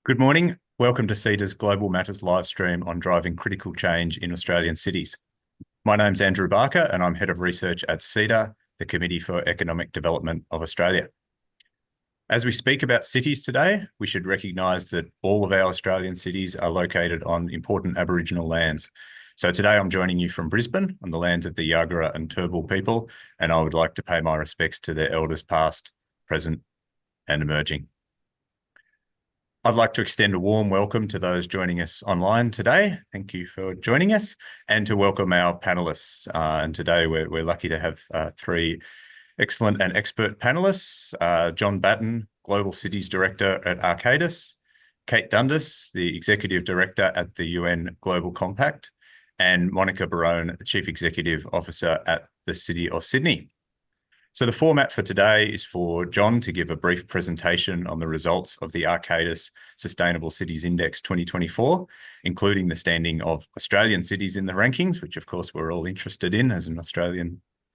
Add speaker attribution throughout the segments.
Speaker 1: Good morning. Welcome to CEDA's Global Matters live stream on driving critical change in Australian cities. My name's Andrew Barker and I'm Head of Research at CEDA, the Committee for Economic Development of Australia. As we speak about cities today, we should recognise that all of our Australian cities are located on important Aboriginal lands. So today I'm joining you from Brisbane on the lands of the Yagara and Turrbal people, and I would like to pay my respects to their elders past, present and emerging. I'd like to extend a warm welcome to those joining us online today. Thank you for joining us, and to welcome our panellists. And today we're lucky to have three excellent and expert panellists. John Batten, Global Cities Director at Arcadis, Kate Dundas, the Executive Director at the UN Global Compact, and Monica Barone, the Chief Executive Officer at the City of Sydney. So the format for today is for John to give a brief presentation on the results of the Arcadis Sustainable Cities Index 2024, including the standing of Australian cities in the rankings, which of course we're all interested in as an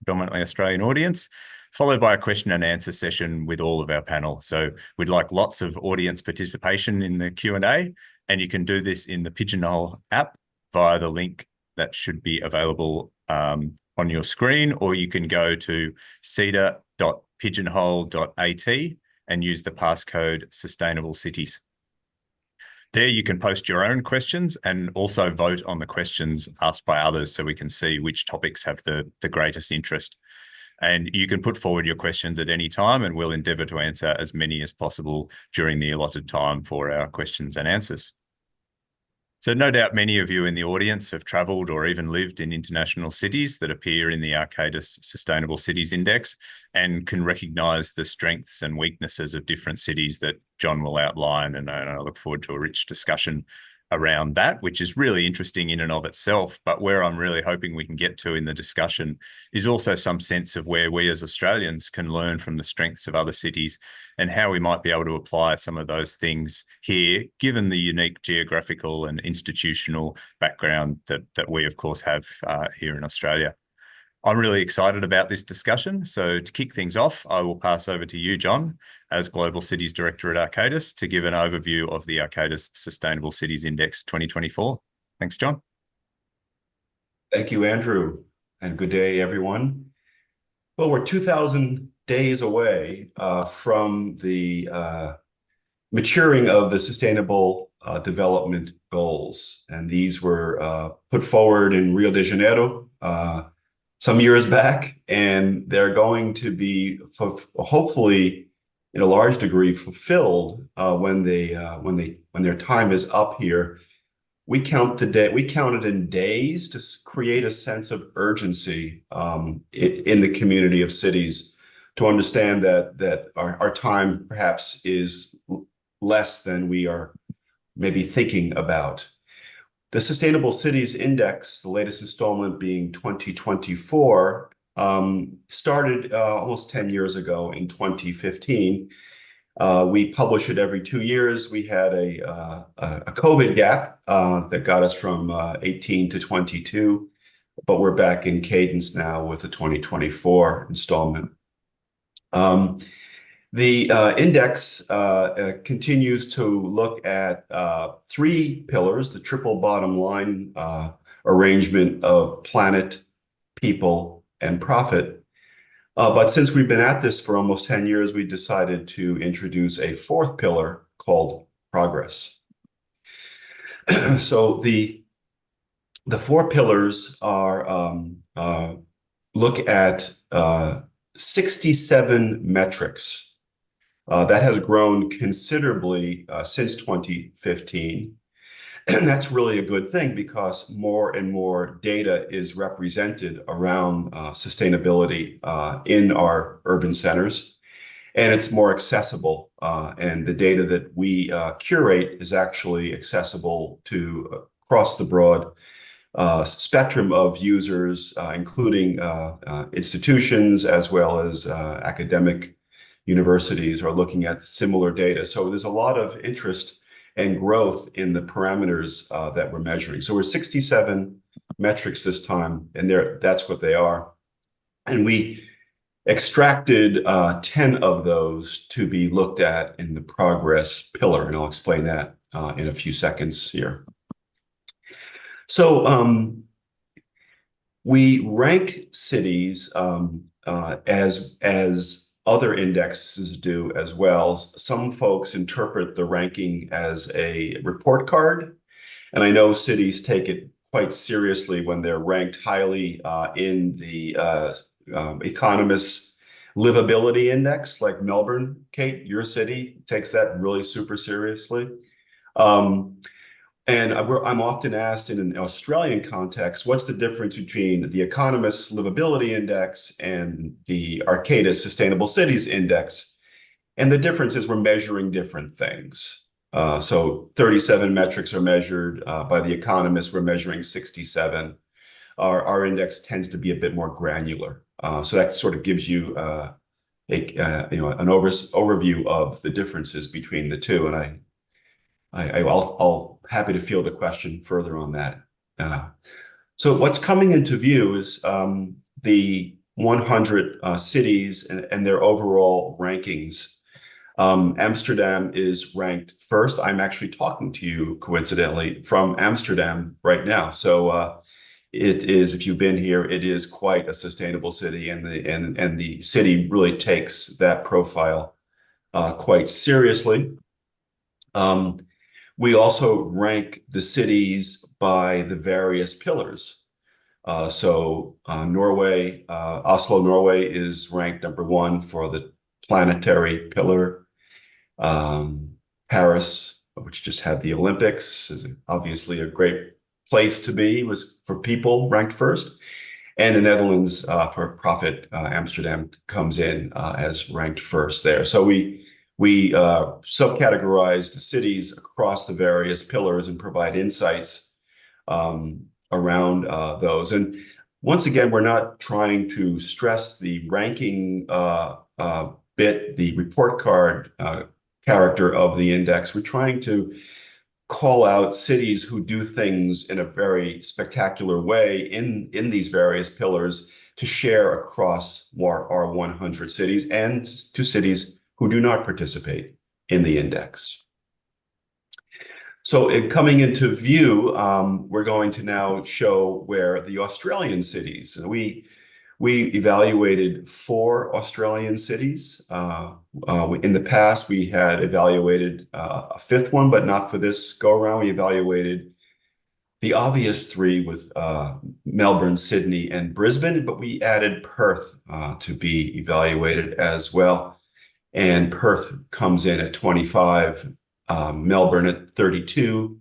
Speaker 1: predominantly Australian audience, followed by a question and answer session with all of our panel. So we'd like lots of audience participation in the Q&A, and you can do this in the Pigeonhole app via the link that should be available on your screen, or you can go to ceda.pigeonhole.at and use the passcode Sustainable Cities. There you can post your own questions and also vote on the questions asked by others so we can see which topics have the greatest interest. And you can put forward your questions at any time and we'll endeavour to answer as many as possible during the allotted time for our questions and answers. So no doubt many of you in the audience have travelled or even lived in international cities that appear in the Arcadis Sustainable Cities Index and can recognise the strengths and weaknesses of different cities that John will outline. And I look forward to a rich discussion around that, which is really interesting in and of itself. But where I'm really hoping we can get to in the discussion is also some sense of where we as Australians can learn from the strengths of other cities and how we might be able to apply some of those things here, given the unique geographical and institutional background that we, of course, have here in Australia. I'm really excited about this discussion. So to kick things off, I will pass over to you, John, as Global Cities Director at Arcadis, to give an overview of the Arcadis Sustainable Cities Index 2024. Thanks, John.
Speaker 2: Thank you, Andrew, and good day, everyone. Well, we're 2,000 days away from the maturing of the Sustainable Development Goals, and these were put forward in Rio de Janeiro some years back, and they're going to be hopefully in a large degree fulfilled when their time is up here. We counted in days to create a sense of urgency in the community of cities, to understand that our time perhaps is less than we are maybe thinking about. The Sustainable Cities Index, the latest installment being 2024, started almost 10 years ago in 2015. We publish it every 2 years. We had a COVID gap that got us from 18 to 22, but we're back in cadence now with the 2024 installment. The index continues to look at three pillars: the triple bottom line arrangement of planet, people, and profit. But since we've been at this for almost 10 years, we decided to introduce a fourth pillar called progress. So the four pillars are look at 67 metrics. That has grown considerably since 2015. And that's really a good thing, because more and more data is represented around sustainability in our urban centers, and it's more accessible. And the data that we curate is actually accessible to across the broad spectrum of users, including institutions as well as academic universities are looking at similar data. So there's a lot of interest and growth in the parameters that we're measuring. So we're 67 metrics this time, and that's what they are. And we extracted 10 of those to be looked at in the progress pillar, and I'll explain that in a few seconds here. So we rank cities as other indexes do as well. Some folks interpret the ranking as a report card, and I know cities take it quite seriously when they're ranked highly in the Economist's livability index, like Melbourne. Kate, your city takes that really super seriously. And I'm often asked in an Australian context, what's the difference between the Economist's Livability Index and the Arcadis Sustainable Cities Index? And the difference is we're measuring different things. So 37 metrics are measured. By the Economist, we're measuring 67. Our index tends to be a bit more granular. So that sort of gives you an overview of the differences between the two. And I'll happy to field a question further on that. So what's coming into view is the 100 cities and their overall rankings. Amsterdam is ranked first. I'm actually talking to you coincidentally from Amsterdam right now. So it is, if you've been here, it is quite a sustainable city, and the city really takes that profile quite seriously. We also rank the cities by the various pillars. Norway, Oslo, Norway is ranked #1 for the planetary pillar. Paris, which just had the Olympics, is obviously a great place to be, was for people ranked first. And the Netherlands for profit, Amsterdam comes in as ranked first there. So we subcategorize the cities across the various pillars and provide insights around those. And once again, we're not trying to stress the ranking bit, the report card character of the index. We're trying to call out cities who do things in a very spectacular way in these various pillars to share across our 100 cities, and to cities who do not participate in the index. So coming into view, we're going to now show where the Australian cities, we evaluated 4 Australian cities. In the past, we had evaluated a 5th one, but not for this go around. We evaluated the obvious 3 with Melbourne, Sydney, and Brisbane, but we added Perth to be evaluated as well. And Perth comes in at 25, Melbourne at 32,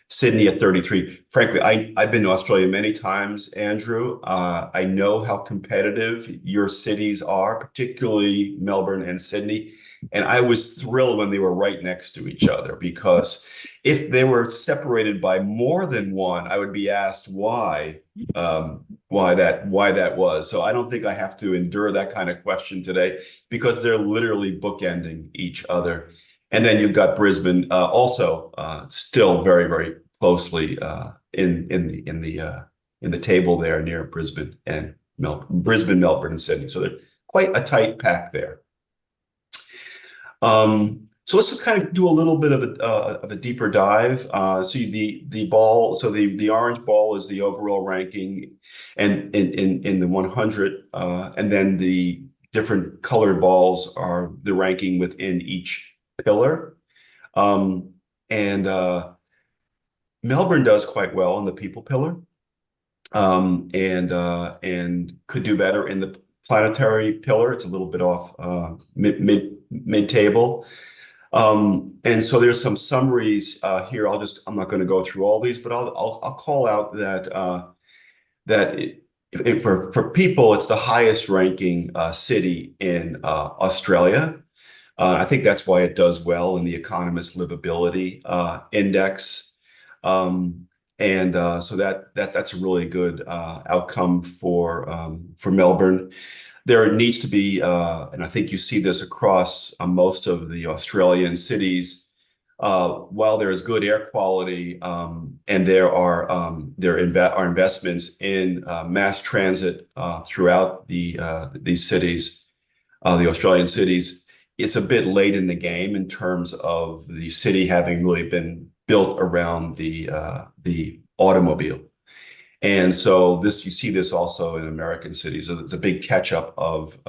Speaker 2: Sydney at 33. Frankly, I've been to Australia many times, Andrew. I know how competitive your cities are, particularly Melbourne and Sydney. And I was thrilled when they were right next to each other, because if they were separated by more than one, I would be asked why that was. So I don't think I have to endure that kind of question today, because they're literally bookending each other. And then you've got Brisbane also still very, very closely in the table there near Brisbane and Brisbane, Melbourne, and Sydney. So they're quite a tight pack there. So let's just kind of do a little bit of a deeper dive. See the ball. So the orange ball is the overall ranking, and in the 100, and then the different colored balls are the ranking within each pillar. Melbourne does quite well in the people pillar, and could do better in the planetary pillar. It's a little bit off mid table. And so there's some summaries here. I'm not going to go through all these, but I'll call out that for people, it's the highest ranking city in Australia. I think that's why it does well in the Economist Livability Index. So that's a really good outcome for Melbourne. There needs to be, and I think you see this across most of the Australian cities, while there is good air quality, and there are investments in mass transit throughout these cities, the Australian cities, it's a bit late in the game in terms of the city having really been built around the automobile. And so you see this also in American cities. So there's a big catch up of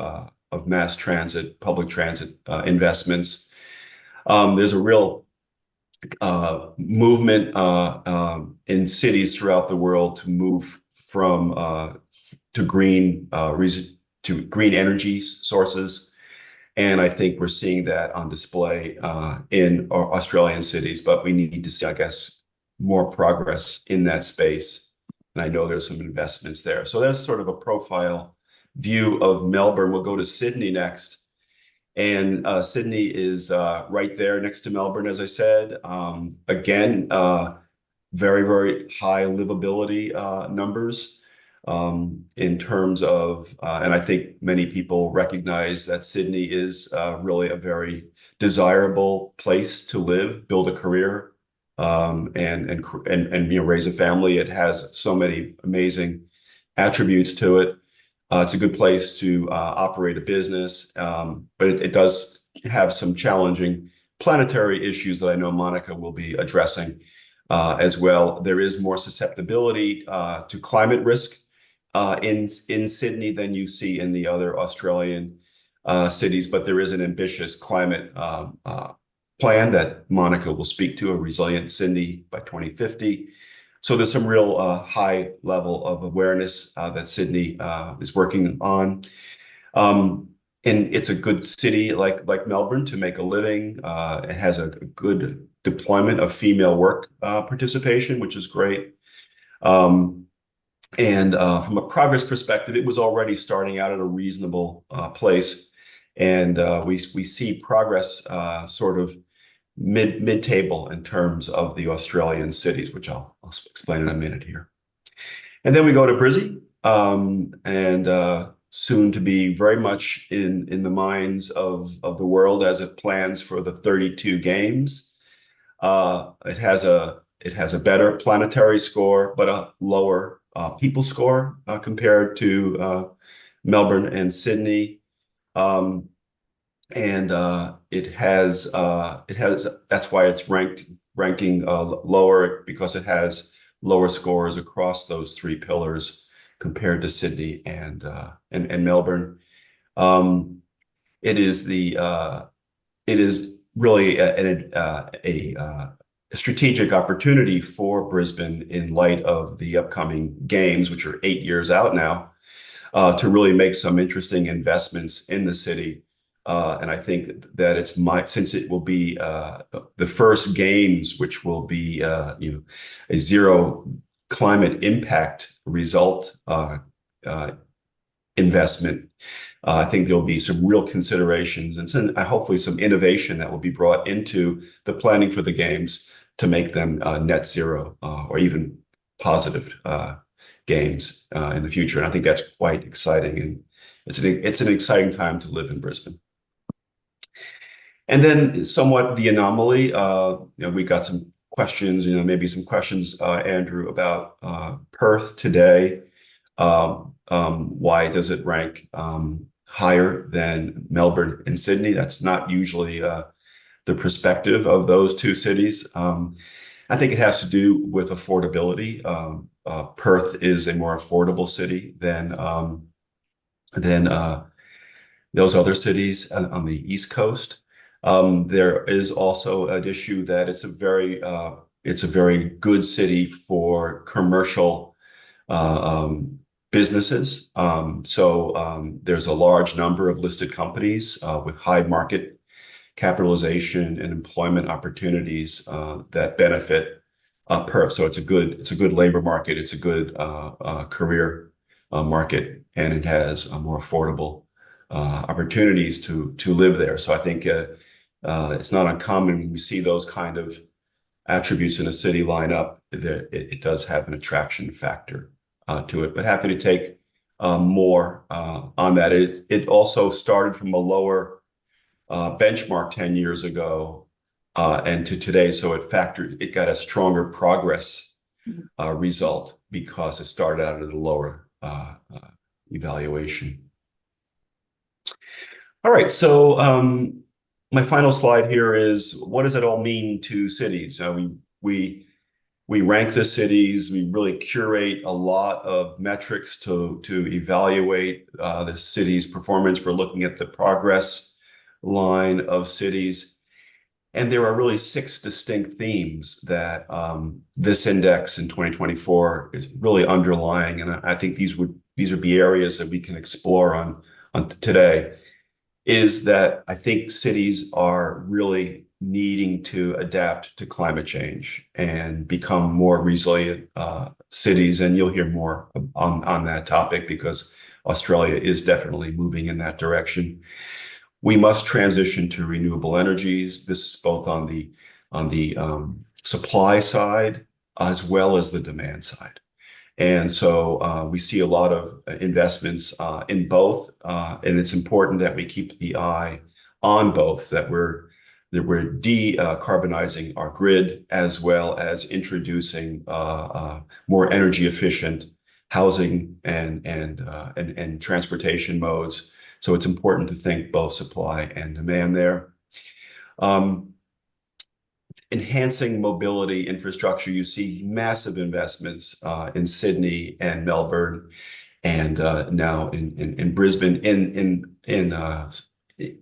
Speaker 2: mass transit, public transit investments. There's a real movement in cities throughout the world to move from to green energy sources. And I think we're seeing that on display in our Australian cities, but we need to see, I guess, more progress in that space. And I know there's some investments there. So that's sort of a profile view of Melbourne. We'll go to Sydney next. And Sydney is right there next to Melbourne, as I said. Again, very, very high livability numbers in terms of, and I think many people recognize that Sydney is really a very desirable place to live, build a career, and raise a family. It has so many amazing attributes to it. It's a good place to operate a business, but it does have some challenging planetary issues that I know Monica will be addressing as well. There is more susceptibility to climate risk in Sydney than you see in the other Australian cities, but there is an ambitious climate plan that Monica will speak to, a resilient Sydney by 2050. So there's some real high level of awareness that Sydney is working on. And it's a good city like Melbourne to make a living. It has a good deployment of female work participation, which is great. And from a progress perspective, it was already starting out at a reasonable place. And we see progress sort of mid-table in terms of the Australian cities, which I'll explain in a minute here. And then we go to Brisbane, and soon to be very much in the minds of the world as it plans for the 32 games. It has a better planetary score, but a lower people score compared to Melbourne and Sydney. It has that's why it's ranking lower, because it has lower scores across those three pillars compared to Sydney and Melbourne. It is really a strategic opportunity for Brisbane in light of the upcoming games, which are 8 years out now, to really make some interesting investments in the city. And I think that since it will be the first games, which will be a zero climate impact result investment, I think there'll be some real considerations and hopefully some innovation that will be brought into the planning for the games to make them net zero or even positive games in the future. And I think that's quite exciting, and it's an exciting time to live in Brisbane. And then somewhat the anomaly, we got some questions, maybe some questions, Andrew, about Perth today. Why does it rank higher than Melbourne and Sydney? That's not usually the perspective of those two cities. I think it has to do with affordability. Perth is a more affordable city than those other cities on the East Coast. There is also an issue that it's a very good city for commercial businesses. So there's a large number of listed companies with high market capitalization and employment opportunities that benefit Perth. So it's a good labor market. It's a good career market, and it has more affordable opportunities to live there. So I think it's not uncommon when we see those kind of attributes in a city line up, that it does have an attraction factor to it. But happy to take more on that. It also started from a lower benchmark 10 years ago and to today. So it got a stronger progress result because it started out at a lower evaluation. All right, so my final slide here is what does it all mean to cities? We we rank the cities. We really curate a lot of metrics to evaluate the city's performance. We're looking at the progress line of cities. And there are really six distinct themes that this index in 2024 is really underlying. And I think these would be areas that we can explore on today. Is that I think cities are really needing to adapt to climate change and become more resilient cities. And you'll hear more on that topic because Australia is definitely moving in that direction. We must transition to renewable energies. This is both on the supply side as well as the demand side. And so we see a lot of investments in both, and it's important that we keep the eye on both, that we're decarbonizing our grid as well as introducing more energy efficient housing and transportation modes. So it's important to think both supply and demand there. Enhancing mobility infrastructure, you see massive investments in Sydney and Melbourne, and now in Brisbane in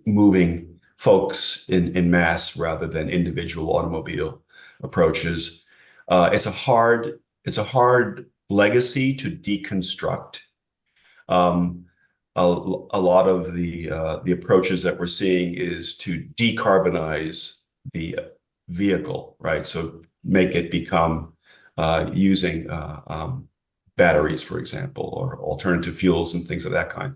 Speaker 2: moving folks in mass rather than individual automobile approaches. It's a hard legacy to deconstruct. A lot of the approaches that we're seeing is to decarbonize the vehicle, right? So make it become using batteries, for example, or alternative fuels and things of that kind.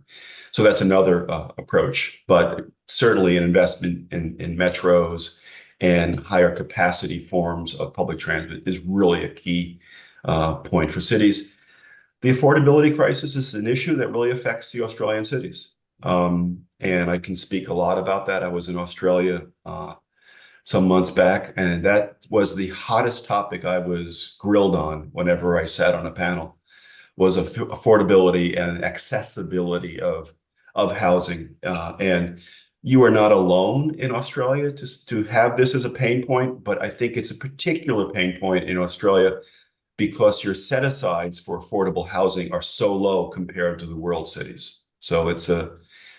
Speaker 2: So that's another approach, but certainly an investment in metros and higher capacity forms of public transit is really a key point for cities. The affordability crisis is an issue that really affects the Australian cities. And I can speak a lot about that. I was in Australia some months back, and that was the hottest topic I was grilled on whenever I sat on a panel, was affordability and accessibility of housing. And you are not alone in Australia to have this as a pain point, but I think it's a particular pain point in Australia because your set-asides for affordable housing are so low compared to the world cities. So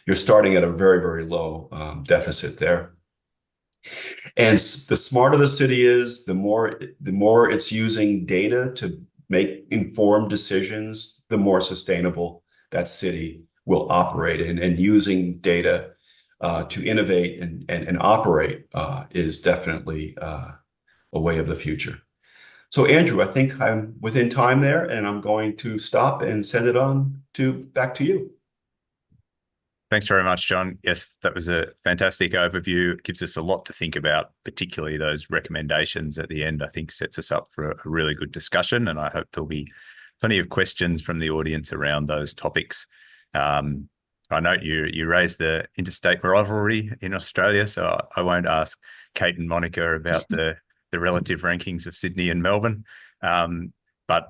Speaker 2: you're starting at a very, very low deficit there. And the smarter the city is, the more it's using data to make informed decisions, the more sustainable that city will operate in. And using data to innovate and operate is definitely a way of the future. So Andrew, I think I'm within time there, and I'm going to stop and send it on back to you.
Speaker 1: Thanks very much, John. Yes, that was a fantastic overview. It gives us a lot to think about, particularly those recommendations at the end. I think sets us up for a really good discussion, and I hope there'll be plenty of questions from the audience around those topics. I note you raised the interstate rivalry in Australia, so I won't ask Kate and Monica about the relative rankings of Sydney and Melbourne. But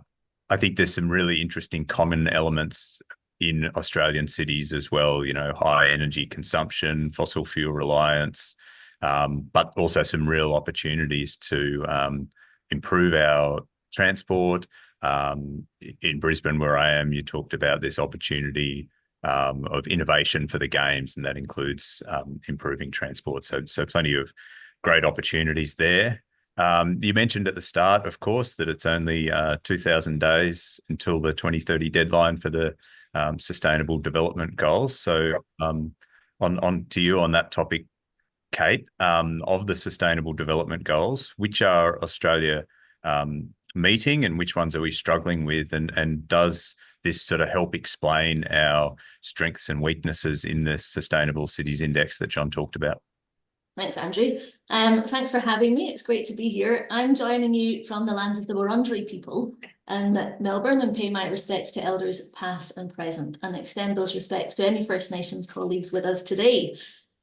Speaker 1: I think there's some really interesting common elements in Australian cities as well, high energy consumption, fossil fuel reliance, but also some real opportunities to improve our transport. In Brisbane, where I am, you talked about this opportunity of innovation for the games, and that includes improving transport. So plenty of great opportunities there. You mentioned at the start, of course, that it's only 2,000 days until the 2030 deadline for the Sustainable Development Goals. So on to you on that topic, Kate, of the Sustainable Development Goals, which are Australia meeting and which ones are we struggling with? And does this sort of help explain our strengths and weaknesses in the Sustainable Cities Index that John talked about?
Speaker 3: Thanks, Andrew. Thanks for having me. It's great to be here. I'm joining you from the lands of the Wurundjeri people in Melbourne, and pay my respects to elders past and present, and extend those respects to any First Nations colleagues with us today.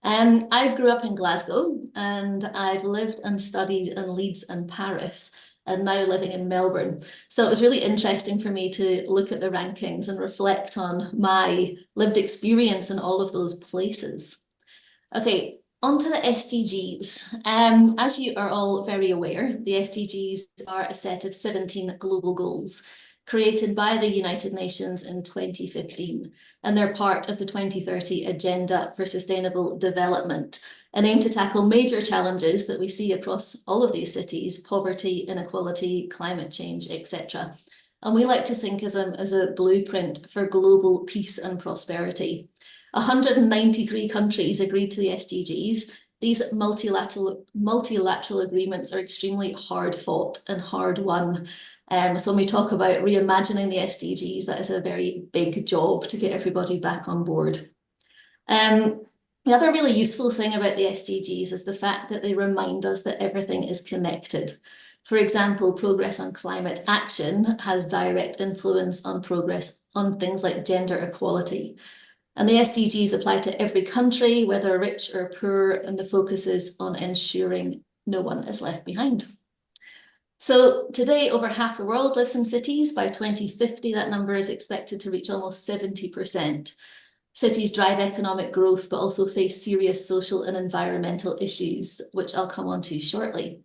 Speaker 3: I grew up in Glasgow, and I've lived and studied in Leeds and Paris, and now living in Melbourne. So it was really interesting for me to look at the rankings and reflect on my lived experience in all of those places. Okay, on to the SDGs. As you are all very aware, the SDGs are a set of 17 global goals created by the United Nations in 2015, and they're part of the 2030 Agenda for Sustainable Development, and aim to tackle major challenges that we see across all of these cities: poverty, inequality, climate change, etc. And we like to think of them as a blueprint for global peace and prosperity. 193 countries agreed to the SDGs. These multilateral agreements are extremely hard fought and hard won. So when we talk about reimagining the SDGs, that is a very big job to get everybody back on board. The other really useful thing about the SDGs is the fact that they remind us that everything is connected. For example, progress on climate action has direct influence on progress on things like gender equality. And the SDGs apply to every country, whether rich or poor, and the focus is on ensuring no one is left behind. So today, over half the world lives in cities. By 2050, that number is expected to reach almost 70%. Cities drive economic growth, but also face serious social and environmental issues, which I'll come on to shortly.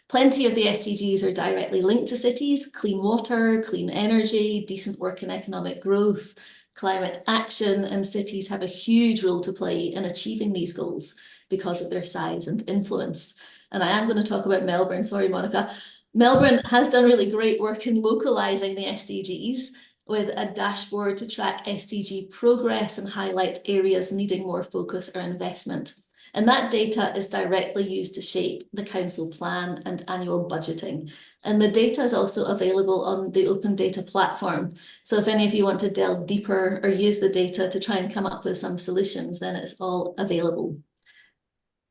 Speaker 3: Plenty of the SDGs are directly linked to cities: clean water, clean energy, decent work and economic growth, climate action, and cities have a huge role to play in achieving these goals because of their size and influence. And I am going to talk about Melbourne. Sorry, Monica. Melbourne has done really great work in localising the SDGs with a dashboard to track SDG progress and highlight areas needing more focus or investment. And that data is directly used to shape the council plan and annual budgeting. And the data is also available on the Open Data platform. So if any of you want to delve deeper or use the data to try and come up with some solutions, then it's all available.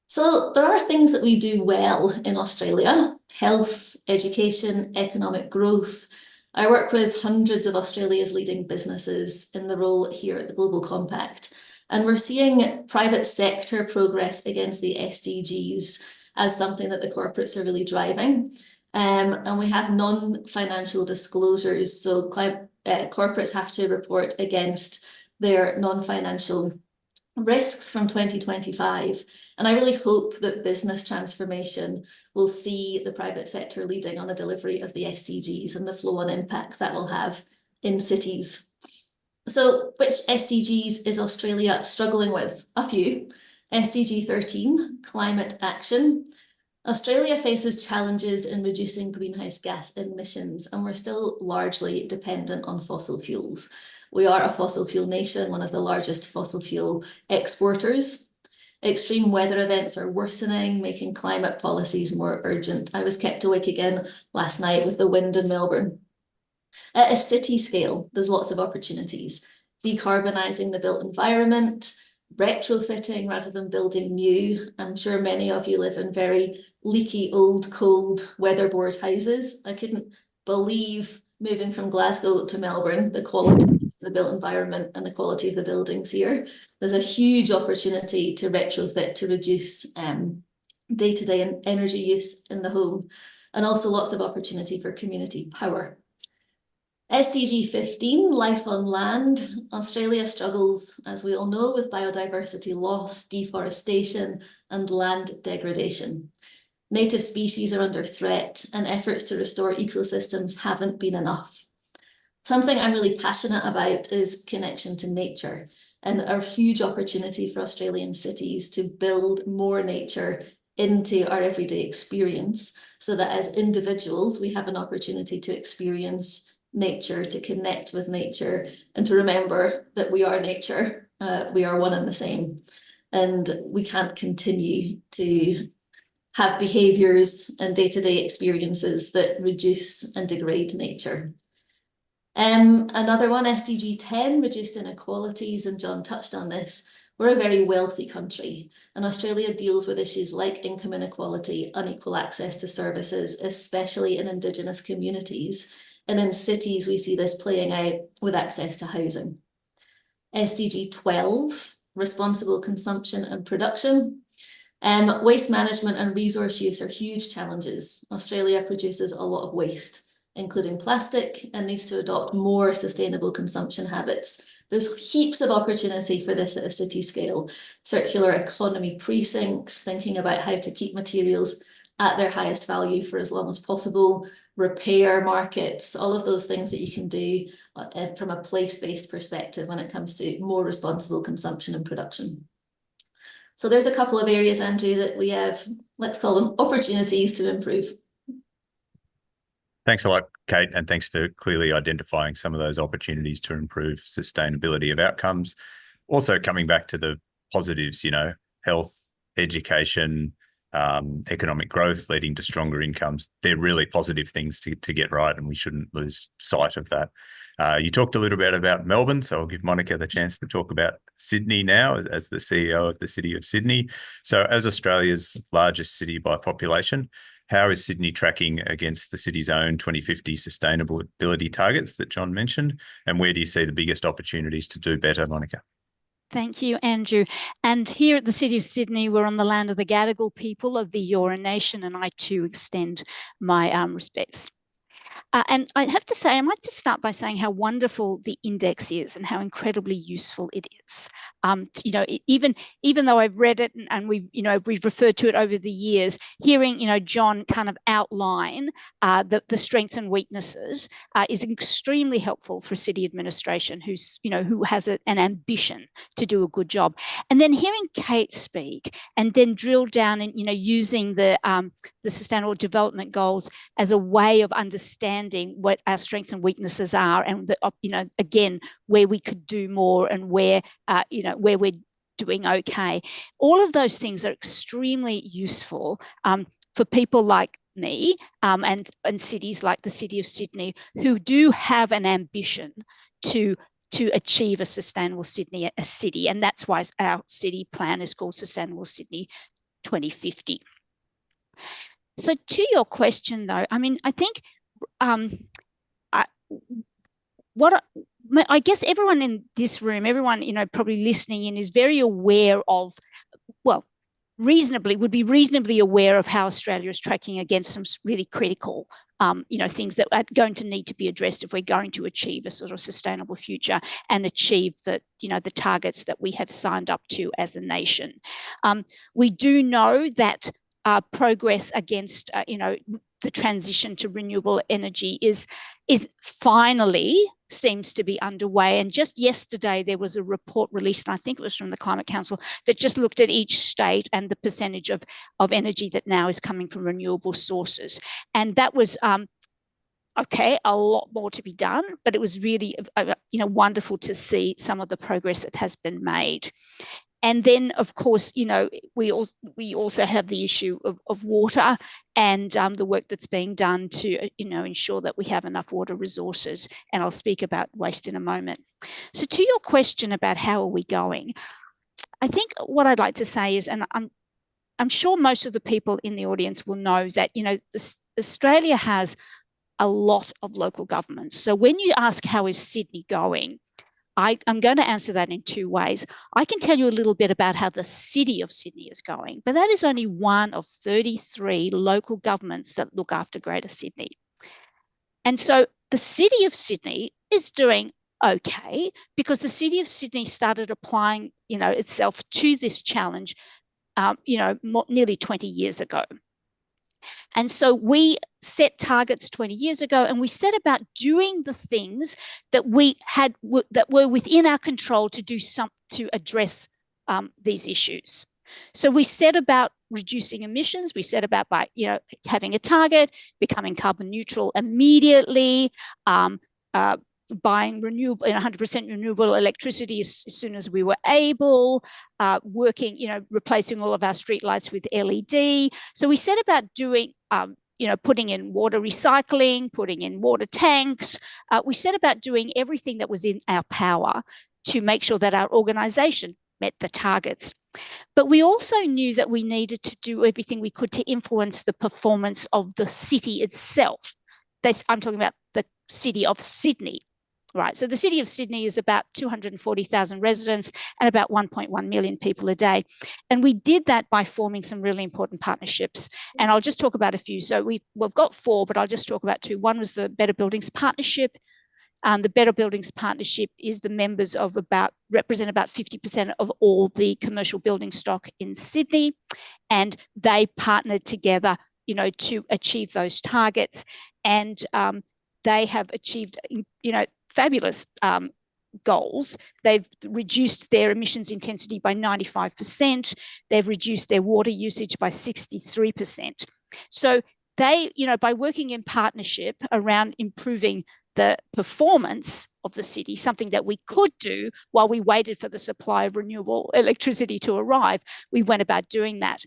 Speaker 3: So there are things that we do well in Australia: health, education, economic growth. I work with hundreds of Australia's leading businesses in the role here at the Global Compact. And we're seeing private sector progress against the SDGs as something that the corporates are really driving. And we have non-financial disclosures. So corporates have to report against their non-financial risks from 2025. And I really hope that business transformation will see the private sector leading on the delivery of the SDGs and the flow-on impacts that will have in cities. So which SDGs is Australia struggling with? A few. SDG 13, climate action. Australia faces challenges in reducing greenhouse gas emissions, and we're still largely dependent on fossil fuels. We are a fossil fuel nation, one of the largest fossil fuel exporters. Extreme weather events are worsening, making climate policies more urgent. I was kept awake again last night with the wind in Melbourne. At a city scale, there's lots of opportunities. Decarbonising the built environment, retrofitting rather than building new. I'm sure many of you live in very leaky, old, cold, weatherboard houses. I couldn't believe, moving from Glasgow to Melbourne, the quality of the built environment and the quality of the buildings here. There's a huge opportunity to retrofit to reduce day-to-day energy use in the home, and also lots of opportunity for community power. SDG 15, life on land. Australia struggles, as we all know, with biodiversity loss, deforestation, and land degradation. Native species are under threat, and efforts to restore ecosystems haven't been enough. Something I'm really passionate about is connection to nature, and a huge opportunity for Australian cities to build more nature into our everyday experience, so that as individuals, we have an opportunity to experience nature, to connect with nature, and to remember that we are nature. We are one and the same, and we can't continue to have behaviours and day-to-day experiences that reduce and degrade nature. Another one, SDG 10, reduced inequalities, and John touched on this. We're a very wealthy country, and Australia deals with issues like income inequality, unequal access to services, especially in Indigenous communities. And in cities, we see this playing out with access to housing. SDG 12, responsible consumption and production. Waste management and resource use are huge challenges. Australia produces a lot of waste, including plastic, and needs to adopt more sustainable consumption habits. There's heaps of opportunity for this at a city scale. Circular economy precincts, thinking about how to keep materials at their highest value for as long as possible, repair markets, all of those things that you can do from a place-based perspective when it comes to more responsible consumption and production. So there's a couple of areas, Andrew, that we have, let's call them opportunities to improve.
Speaker 1: Thanks a lot, Kate, and thanks for clearly identifying some of those opportunities to improve sustainability of outcomes. Also coming back to the positives, you know, health, education, economic growth leading to stronger incomes. They're really positive things to get right, and we shouldn't lose sight of that. You talked a little bit about Melbourne, so I'll give Monica the chance to talk about Sydney now as the CEO of the City of Sydney. So as Australia's largest city by population, how is Sydney tracking against the city's own 2050 sustainability targets that John mentioned? And where do you see the biggest opportunities to do better, Monica?
Speaker 4: Thank you, Andrew. And here at the City of Sydney, we're on the land of the Gadigal people of the Eora Nation, and I too extend my respects. And I have to say, I might just start by saying how wonderful the index is and how incredibly useful it is. You know, even though I've read it and we've referred to it over the years, hearing John kind of outline the strengths and weaknesses is extremely helpful for city administration, who has an ambition to do a good job. And then hearing Kate speak and then drill down and using the Sustainable Development Goals as a way of understanding what our strengths and weaknesses are, and again where we could do more and where we're doing okay. All of those things are extremely useful for people like me and cities like the City of Sydney, who do have an ambition to achieve a sustainable Sydney, a city, and that's why our city plan is called Sustainable Sydney 2050. So to your question, though, I mean, I think I guess everyone in this room, everyone probably listening in, is very aware of, well, would be reasonably aware of how Australia is tracking against some really critical things that are going to need to be addressed if we're going to achieve a sort of sustainable future and achieve the targets that we have signed up to as a nation. We do know that progress against the transition to renewable energy is finally seems to be underway. And just yesterday there was a report released, and I think it was from the Climate Council, that just looked at each state and the percentage of energy that now is coming from renewable sources. And that was okay, a lot more to be done, but it was really wonderful to see some of the progress that has been made. And then, of course, we also have the issue of water and the work that's being done to, ensure that we have enough water resources. And I'll speak about waste in a moment. So to your question about how are we going, I think what I'd like to say is, and I'm sure most of the people in the audience will know that, Australia has a lot of local governments. So when you ask how is Sydney going, I'm going to answer that in two ways. I can tell you a little bit about how the City of Sydney is going, but that is only one of 33 local governments that look after Greater Sydney. And so the City of Sydney is doing okay because the City of Sydney started applying, itself to this challenge, nearly 20 years ago. And so we set targets 20 years ago, and we set about doing the things that we had that were within our control to do to address these issues. So we set about reducing emissions. We set about by having a target, becoming carbon neutral immediately, buying 100% renewable electricity as soon as we were able, working, replacing all of our streetlights with LED. So we set about doing, putting in water recycling, putting in water tanks. We set about doing everything that was in our power to make sure that our organisation met the targets. But we also knew that we needed to do everything we could to influence the performance of the city itself. I'm talking about the City of Sydney. Right, so the City of Sydney is about 240,000 residents and about 1.1 million people a day. And we did that by forming some really important partnerships. And I'll just talk about a few. So we've got four, but I'll just talk about two. One was the Better Buildings Partnership. The Better Buildings Partnership is the members of represent about 50% of all the commercial building stock in Sydney, and they partnered together, to achieve those targets, and they have achieved, fabulous goals. They've reduced their emissions intensity by 95%. They've reduced their water usage by 63%. So they, by working in partnership around improving the performance of the city, something that we could do while we waited for the supply of renewable electricity to arrive, we went about doing that.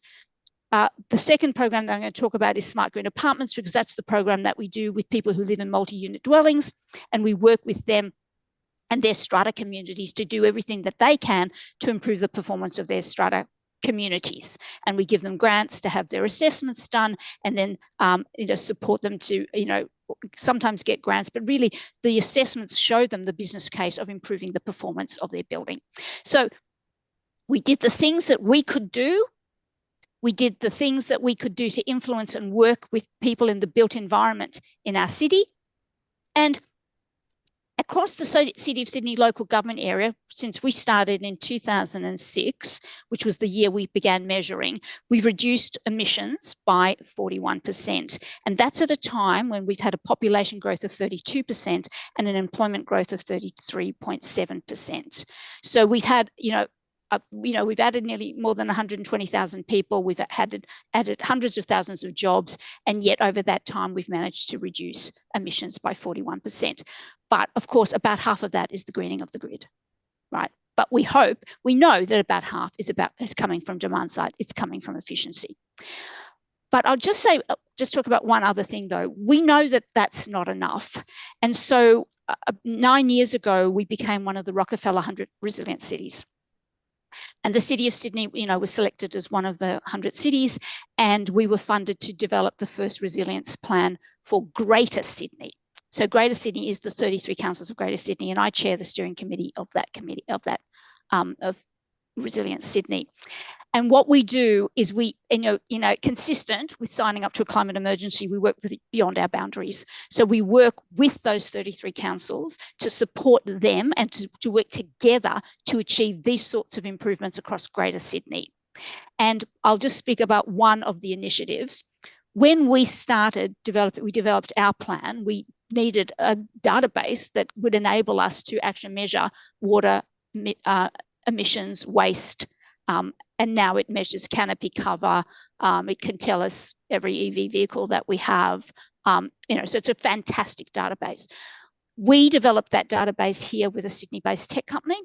Speaker 4: The second program that I'm going to talk about is Smart Green Apartments, because that's the program that we do with people who live in multi-unit dwellings, and we work with them and their strata communities to do everything that they can to improve the performance of their strata communities. And we give them grants to have their assessments done, and then support them to sometimes get grants, but really the assessments show them the business case of improving the performance of their building. So we did the things that we could do. We did the things that we could do to influence and work with people in the built environment in our city. And across the City of Sydney local government area, since we started in 2006, which was the year we began measuring, we've reduced emissions by 41%. And that's at a time when we've had a population growth of 32% and an employment growth of 33.7%. So we've had, we've added nearly more than 120,000 people. We've added hundreds of thousands of jobs, and yet over that time, we've managed to reduce emissions by 41%. But of course, about half of that is the greening of the grid, right? But we know that about half is coming from demand side. It's coming from efficiency. But I'll just talk about one other thing though. We know that that's not enough. And so 9 years ago, we became one of the Rockefeller 100 resilient cities. And the City of Sydney, was selected as one of the 100 cities, and we were funded to develop the first resilience plan for Greater Sydney. So Greater Sydney is the 33 councils of Greater Sydney, and I chair the steering committee of of Resilience Sydney. And what we do is we, consistent with signing up to a climate emergency, we work beyond our boundaries. So we work with those 33 councils to support them and to work together to achieve these sorts of improvements across Greater Sydney. And I'll just speak about one of the initiatives. When we developed our plan, we needed a database that would enable us to actually measure water emissions, waste, and now it measures canopy cover. It can tell us every EV vehicle that we have. So it's a fantastic database. We developed that database here with a Sydney-based tech company,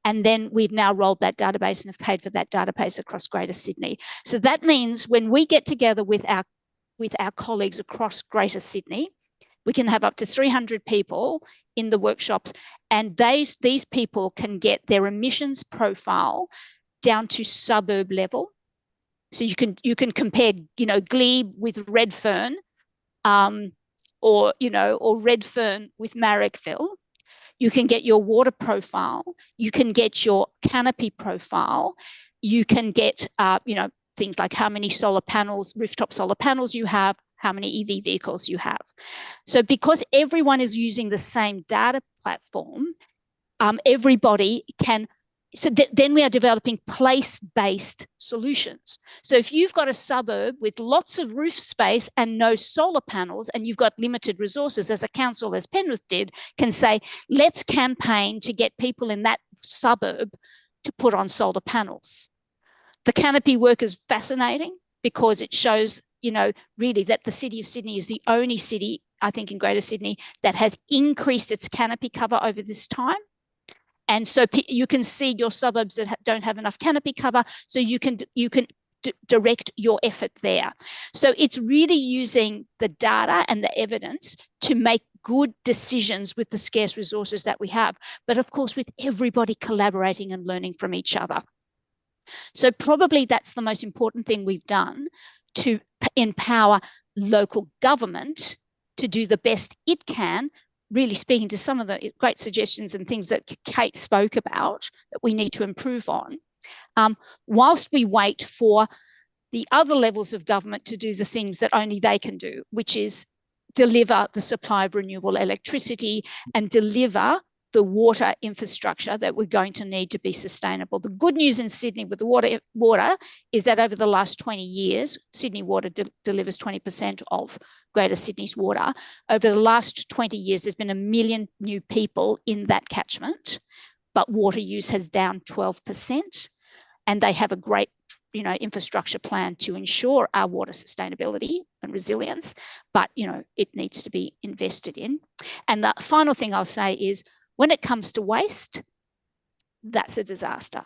Speaker 4: and then we've now rolled that database and have paid for that database across Greater Sydney. So that means when we get together with our colleagues across Greater Sydney, we can have up to 300 people in the workshops, and these people can get their emissions profile down to suburb level. So you can compare, Glebe with Redfern, or Redfern with Marrickville. You can get your water profile. You can get your canopy profile. You can get, things like how many solar panels, rooftop solar panels you have, how many EV vehicles you have. So because everyone is using the same data platform, everybody can. So then we are developing place-based solutions. So if you've got a suburb with lots of roof space and no solar panels, and you've got limited resources, as a council, as Penrith did, can say, let's campaign to get people in that suburb to put on solar panels. The canopy work is fascinating because it shows, really that the City of Sydney is the only city, I think, in Greater Sydney that has increased its canopy cover over this time. And so you can see your suburbs that don't have enough canopy cover, so you can direct your effort there. So it's really using the data and the evidence to make good decisions with the scarce resources that we have, but of course with everybody collaborating and learning from each other. So probably that's the most important thing we've done to empower local government to do the best it can, really speaking to some of the great suggestions and things that Kate spoke about that we need to improve on, whilst we wait for the other levels of government to do the things that only they can do, which is deliver the supply of renewable electricity, and deliver the water infrastructure that we're going to need to be sustainable. The good news in Sydney with the water is that over the last 20 years, Sydney Water delivers 20% of Greater Sydney's water. Over the last 20 years, there's been 1 million new people in that catchment, but water use has down 12%. And they have a great, infrastructure plan to ensure our water sustainability and resilience, but, it needs to be invested in. And the final thing I'll say is, when it comes to waste, that's a disaster.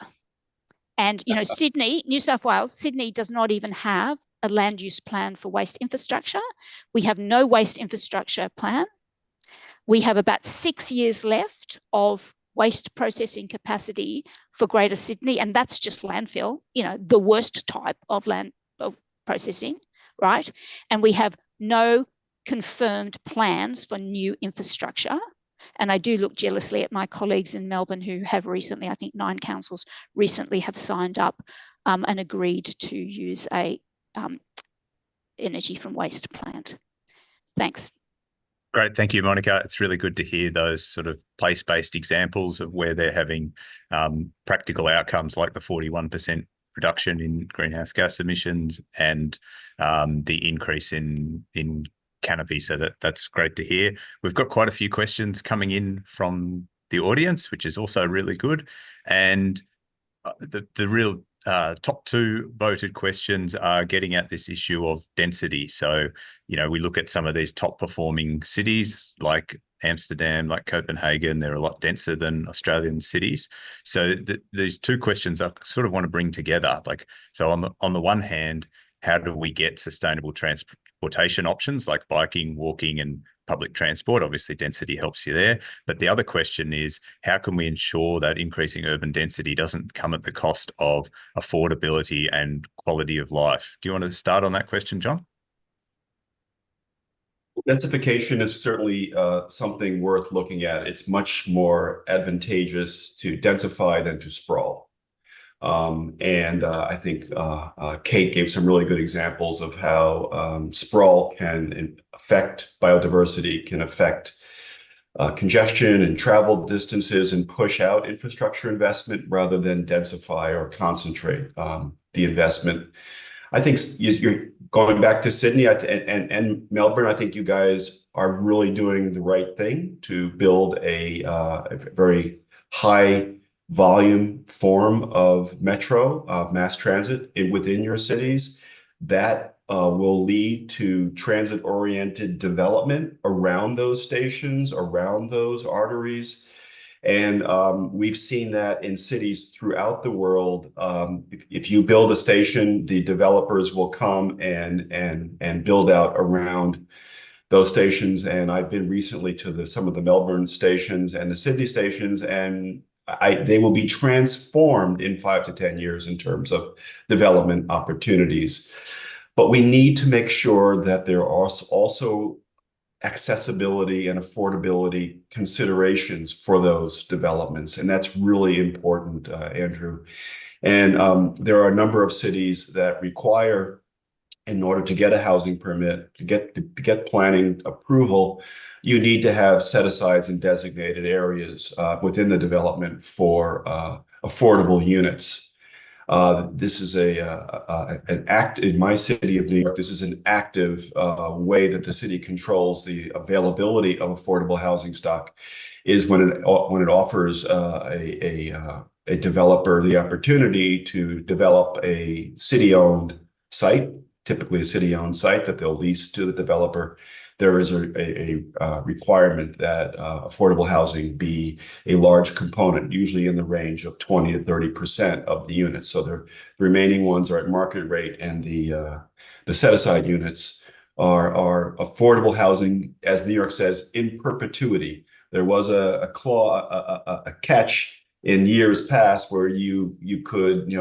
Speaker 4: And, Sydney, New South Wales, Sydney does not even have a land use plan for waste infrastructure. We have no waste infrastructure plan. We have about 6 years left of waste processing capacity for Greater Sydney, and that's just landfill, the worst type of land of processing, right? And we have no confirmed plans for new infrastructure. And I do look jealously at my colleagues in Melbourne who have recently, I think 9 councils recently have signed up and agreed to use a energy from waste plant. Thanks.
Speaker 1: Great. Thank you, Monica. It's really good to hear those sort of place-based examples of where they're having practical outcomes like the 41% reduction in greenhouse gas emissions and the increase in canopy. So that's great to hear. We've got quite a few questions coming in from the audience, which is also really good. And the real top 2 voted questions are getting at this issue of density. So, we look at some of these top performing cities like Amsterdam, like Copenhagen, they're a lot denser than Australian cities. So these 2 questions I sort of want to bring together. So on the one hand, how do we get sustainable transportation options like biking, walking, and public transport? Obviously, density helps you there. But the other question is, how can we ensure that increasing urban density doesn't come at the cost of affordability and quality of life? Do you want to start on that question, John?
Speaker 2: Densification is certainly something worth looking at. It's much more advantageous to densify than to sprawl. I think Kate gave some really good examples of how sprawl can affect biodiversity, can affect congestion and travel distances and push out infrastructure investment rather than densify or concentrate the investment. I think you're going back to Sydney and Melbourne. I think you guys are really doing the right thing to build a very high volume form of metro, mass transit within your cities. That will lead to transit-oriented development around those stations, around those arteries. And we've seen that in cities throughout the world. If you build a station, the developers will come and build out around those stations. And I've been recently to some of the Melbourne stations and the Sydney stations, and they will be transformed in 5 to 10 years in terms of development opportunities. But we need to make sure that there are also accessibility and affordability considerations for those developments. And that's really important, Andrew. And there are a number of cities that require, in order to get a housing permit, to get planning approval, you need to have set-asides in designated areas within the development for affordable units. This is an act in my city of New York. This is an active way that the city controls the availability of affordable housing stock, is when it offers a developer the opportunity to develop a city-owned site, typically a city-owned site that they'll lease to the developer. There is a requirement that affordable housing be a large component, usually in the range of 20 to 30% of the units. So the remaining ones are at market rate, and the set-aside units are affordable housing, as New York says, in perpetuity. There was a catch in years past where you could,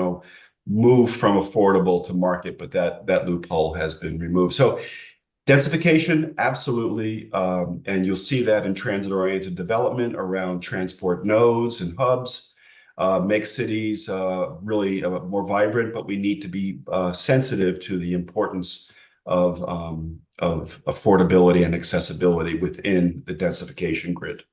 Speaker 2: move from affordable to market, but that loophole has been removed. So densification, absolutely. And you'll see that in transit-oriented development around transport nodes and hubs, make cities really more vibrant, but we need to be sensitive to the importance of affordability and accessibility within the densification grid.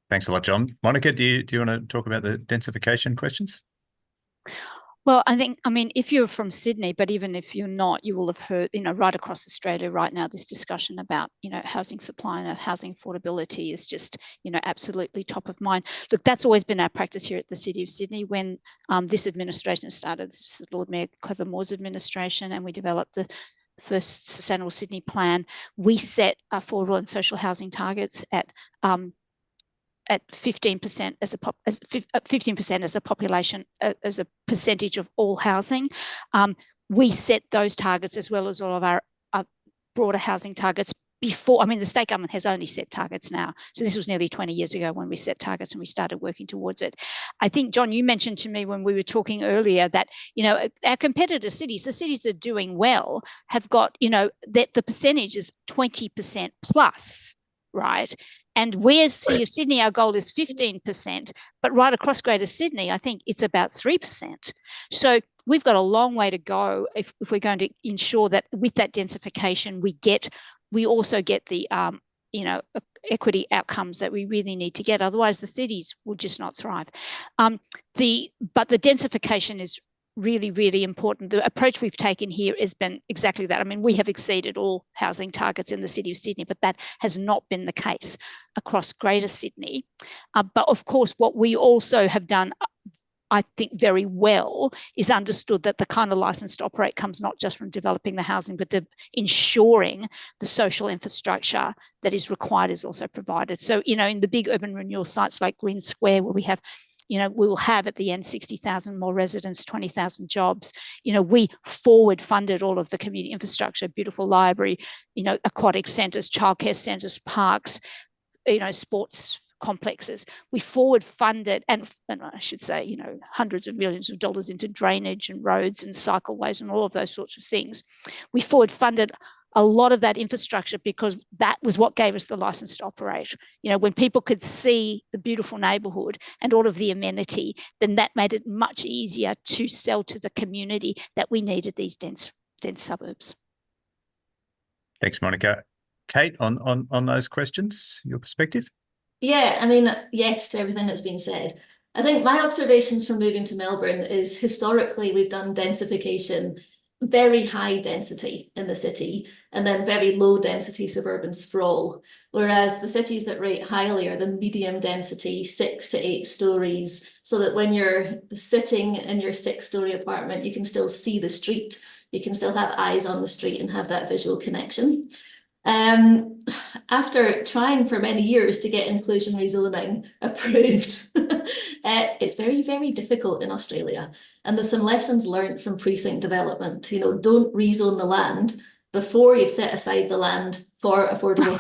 Speaker 1: Thanks a lot, John. Monica, do you want to talk about the densification questions?
Speaker 4: Well, I mean, if you're from Sydney, but even if you're not, you will have heard, right across Australia right now, this discussion about, housing supply and housing affordability is just, absolutely top of mind. Look, that's always been our practice here at the City of Sydney. When this administration started, this is Lord Mayor Clever Moore's administration, and we developed the first Sustainable Sydney plan, we set affordable and social housing targets at 15% as 15% as a population, as a percentage of all housing. We set those targets as well as all of our broader housing targets before. I mean, the state government has only set targets now. So this was nearly 20 years ago when we set targets and we started working towards it. I think, John, you mentioned to me when we were talking earlier that, our competitor cities, the cities that are doing well, have got, that the percentage is 20% plus, right? And where's City of Sydney, our goal is 15%, but right across Greater Sydney, I think it's about 3%. So we've got a long way to go if we're going to ensure that with that densification, we also get the equity outcomes that we really need to get. Otherwise, the cities will just not thrive. But the densification is really, really important. The approach we've taken here has been exactly that. I mean, we have exceeded all housing targets in the City of Sydney, but that has not been the case across Greater Sydney. But of course, what we also have done, I think, very well is understood that the kind of license to operate comes not just from developing the housing, but ensuring the social infrastructure that is required is also provided. So, in the big urban renewal sites like Green Square, where we have we will have at the end 60,000 more residents, 20,000 jobs. We forward funded all of the community infrastructure, beautiful library, aquatic centres, childcare centres, parks, sports complexes. We forward funded, and I should say, hundreds of millions of dollars into drainage and roads and cycleways and all of those sorts of things. We forward funded a lot of that infrastructure because that was what gave us the license to operate. When people could see the beautiful neighbourhood and all of the amenity, then that made it much easier to sell to the community that we needed these dense suburbs.
Speaker 1: Thanks, Monica. Kate, on those questions, your perspective?
Speaker 3: Yeah, I mean, yes to everything that's been said. I think my observations from moving to Melbourne is historically we've done densification, very high density in the city, and then very low density suburban sprawl. Whereas the cities that rate highly are the medium density, 6 to 8 stories, so that when you're sitting in your 6-story apartment, you can still see the street, you can still have eyes on the street and have that visual connection. After trying for many years to get inclusionary zoning approved, it's very, very difficult in Australia. And there's some lessons learned from precinct development. Don't rezone the land before you've set aside the land for affordable,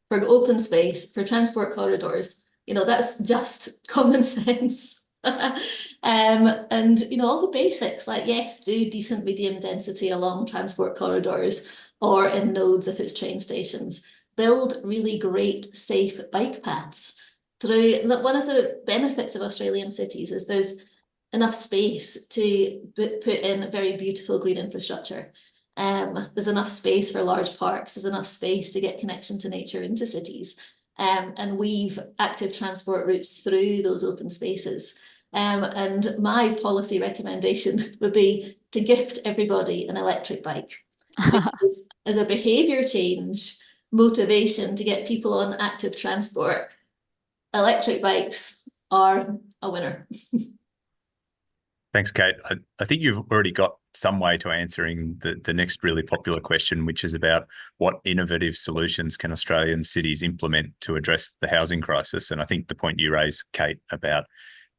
Speaker 3: for open space, for transport corridors. That's just common sense. And all the basics, like, yes, do decent medium density along transport corridors or in nodes if it's train stations. Build really great, safe bike paths. One of the benefits of Australian cities is there's enough space to put in very beautiful green infrastructure. There's enough space for large parks. There's enough space to get connection to nature into cities. And weave active transport routes through those open spaces. And my policy recommendation would be to gift everybody an electric bike. Because as a behaviour change motivation to get people on active transport, electric bikes are a winner.
Speaker 1: Thanks, Kate. I think you've already got some way to answering the next really popular question, which is about what innovative solutions can Australian cities implement to address the housing crisis. And I think the point you raised, Kate, about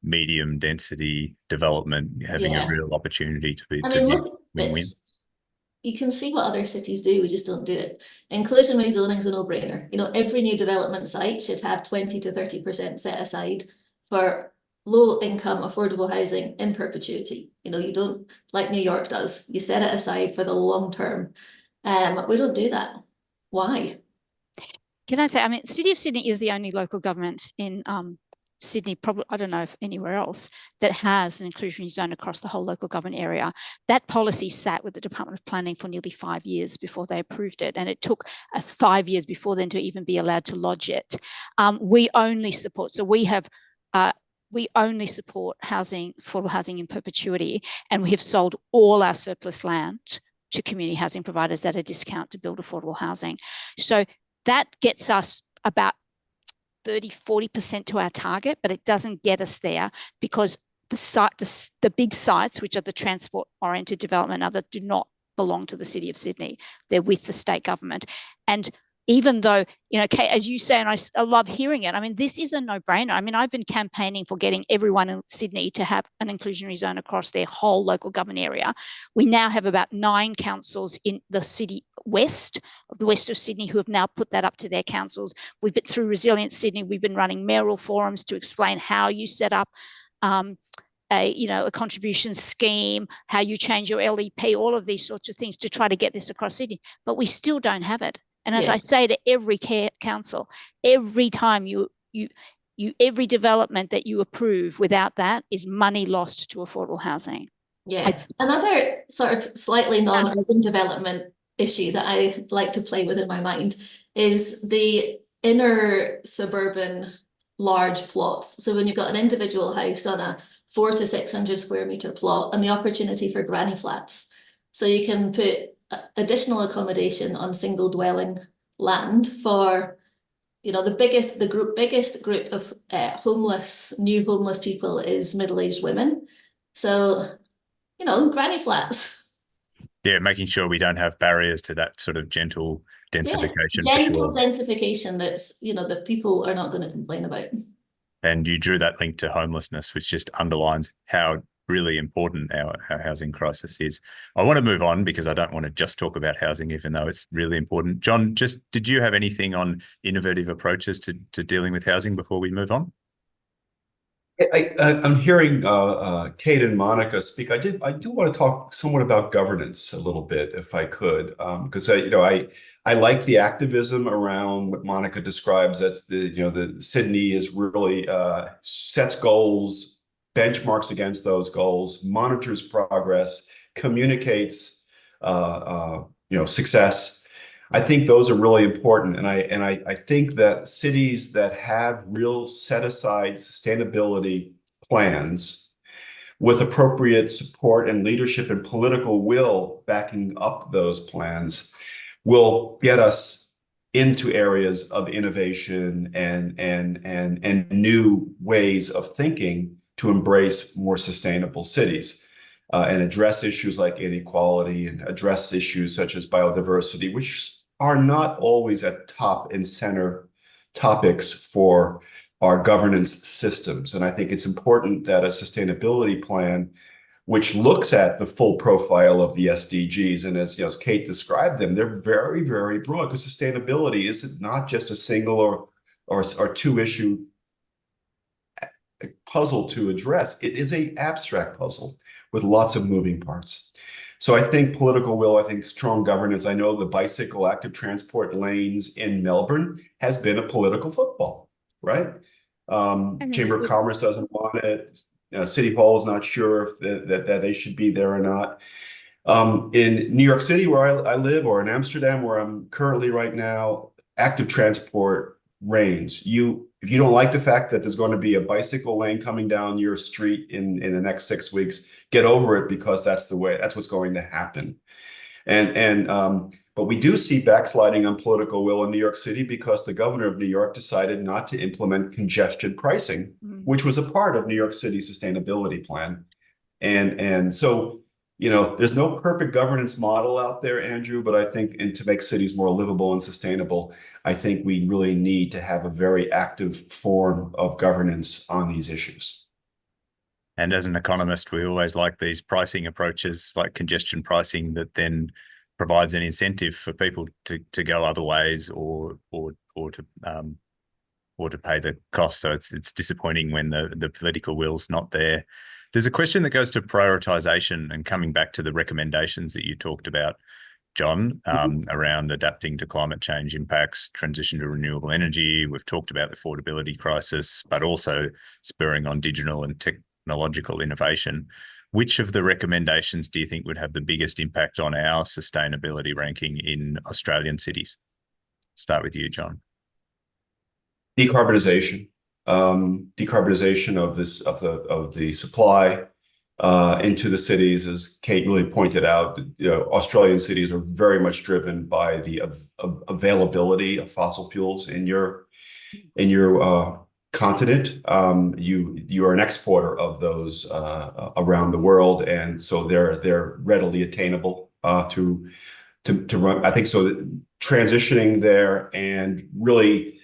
Speaker 1: medium density development having a real opportunity to be win-win.
Speaker 3: You can see what other cities do, we just don't do it. Inclusionary zoning is a no-brainer. Every new development site should have 20 to 30% set aside for low-income affordable housing in perpetuity. You don't, like New York does, you set it aside for the long term. We don't do that. Why?
Speaker 4: Can I say, City of Sydney is the only local government in Sydney, probably, I don't know if anywhere else, that has an inclusionary zone across the whole local government area. That policy sat with the Department of Planning for nearly 5 years before they approved it. And it took 5 years before then to even be allowed to lodge it. We only support, so we only support housing, affordable housing in perpetuity, and we have sold all our surplus land to community housing providers at a discount to build affordable housing. So that gets us about 30-40% to our target, but it doesn't get us there because the big sites, which are the transport-oriented development, others do not belong to the City of Sydney. They're with the state government. And even though, Kate, as you say, and I love hearing it, I mean, this is a no-brainer. I mean, I've been campaigning for getting everyone in Sydney to have an inclusionary zone across their whole local government area. We now have about 9 councils in the city west of Sydney who have now put that up to their councils. We've been through Resilient Sydney. We've been running mayoral forums to explain how you set up a contribution scheme, how you change your LEP, all of these sorts of things to try to get this across Sydney. But we still don't have it. And as I say to every council, every time every development that you approve without that is money lost to affordable housing.
Speaker 3: Yeah. Another sort of slightly non-urban development issue that I like to play with in my mind is the inner suburban large plots. So when you've got an individual house on a 400 to 600 square meter plot and the opportunity for granny flats. So you can put additional accommodation on single dwelling land for, the biggest group of new homeless people is middle-aged women. So, granny flats.
Speaker 1: Yeah, making sure we don't have barriers to that sort of gentle densification.
Speaker 3: Yeah, gentle densification that's, that people are not going to complain about.
Speaker 1: And you drew that link to homelessness, which just underlines how really important our housing crisis is. I want to move on because I don't want to just talk about housing, even though it's really important. John, did you have anything on innovative approaches to dealing with housing before we move on?
Speaker 2: I'm hearing Kate and Monica speak. I do want to talk somewhat about governance a little bit, if I could, because I like the activism around what Monica describes. That's the Sydney is really sets goals, benchmarks against those goals, monitors progress, communicates success. I think those are really important, and I think that cities that have real set-aside sustainability plans with appropriate support and leadership and political will backing up those plans will get us into areas of innovation and new ways of thinking to embrace more sustainable cities and address issues like inequality and address issues such as biodiversity, which are not always at top and center topics for our governance systems. And I think it's important that a sustainability plan, which looks at the full profile of the SDGs, and as Kate described them, they're very, very broad, because sustainability is not just a single or two issue puzzle to address. It is an abstract puzzle with lots of moving parts. So I think political will, I think strong governance. I know the bicycle active transport lanes in Melbourne has been a political football, right? Chamber of Commerce doesn't want it. City Hall is not sure if that they should be there or not. In New York City, where I live, or in Amsterdam, where I'm currently right now, active transport reigns. If you don't like the fact that there's going to be a bicycle lane coming down your street in the next 6 weeks, get over it, because that's what's going to happen. But we do see backsliding on political will in New York City because the governor of New York decided not to implement congestion pricing, which was a part of New York City's sustainability plan. And so, there's no perfect governance model out there, Andrew, but I think, and to make cities more livable and sustainable, I think we really need to have a very active form of governance on these issues.
Speaker 1: And as an economist, we always like these pricing approaches, like congestion pricing, that then provides an incentive for people to go other ways or to pay the cost. So it's disappointing when the political will's not there. There's a question that goes to prioritisation, and coming back to the recommendations that you talked about. John, around adapting to climate change impacts, transition to renewable energy. We've talked about the affordability crisis, but also spurring on digital and technological innovation. Which of the recommendations do you think would have the biggest impact on our sustainability ranking in Australian cities? Start with you, John.
Speaker 2: Decarbonization. Decarbonization of the supply into the cities, as Kate really pointed out. Australian cities are very much driven by the availability of fossil fuels in your continent. You are an exporter of those around the world, and so they're readily attainable to run. I think so. Transitioning there and really